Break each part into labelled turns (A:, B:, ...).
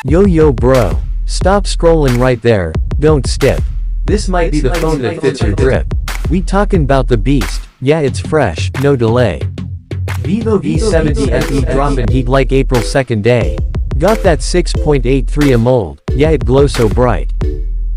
A: Yo bro. Stop scrolling right there, don't skip. This might be the phone that fits your grip. We talking about the beast, yeah it's fresh, no delay. Vivo V70 FE dropping heat like April 2nd day. Got that 6.83 AMOLED, yeah it glows so bright.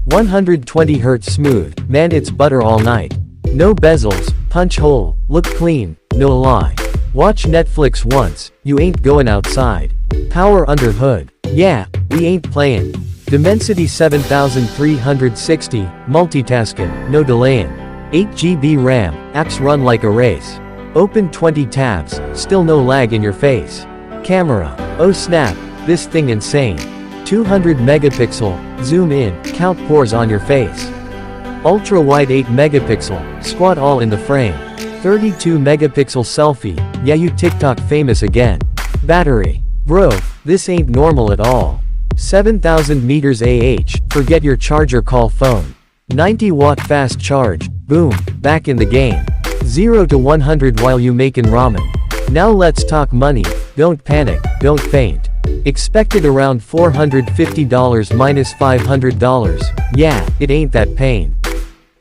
A: 120Hz smooth, man it's butter all night. No bezels, punch hole, look clean, no lie. Watch Netflix once, you ain't going outside. Power under hood, yeah, we ain't playing. Dimensity 7360, multitasking, no delaying. 8GB RAM, apps run like a race. Open 20 tabs, still no lag in your face. Camera, oh snap, this thing insane. 200 megapixel, zoom in, count pores on your face. Ultra wide 8 megapixel, squat all in the frame. 32 megapixel selfie, yeah you TikTok famous again. Battery, bro, this ain't normal at all. 7000 meters AH, forget your charger call phone. 90-watt fast charge, boom, back in the game. 0 to 100 while you making ramen. Now let's talk money, don't panic, don't faint. Expected around $450 minus $500, yeah, it ain't that pain.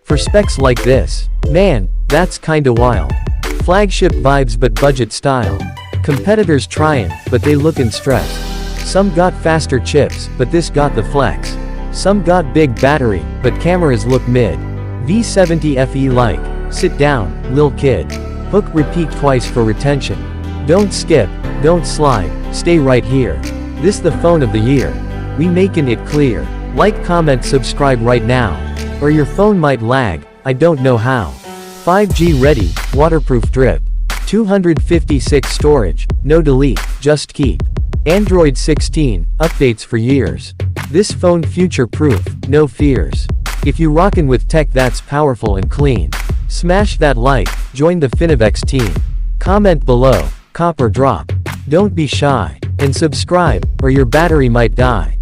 A: For specs like this, man, that's kinda wild. Flagship vibes but budget style. Competitors trying, but they lookin' stressed. Some got faster chips, but this got the flex. Some got big battery, but cameras look mid. V70 FE like, sit down, lil kid. Hook repeat twice for retention. Don't skip, don't slide, stay right here. This the phone of the year. We making it clear. Like, comment, subscribe right now. Or your phone might lag, I don't know how. 5G ready, waterproof drip. 256 storage, no delete, just keep. Android 16, updates for years. This phone future-proof, no fears. If you rockin' with tech that's powerful and clean, smash that like, join the Finovex team. Comment below, cop or drop. Don't be shy, and subscribe, or your battery might die.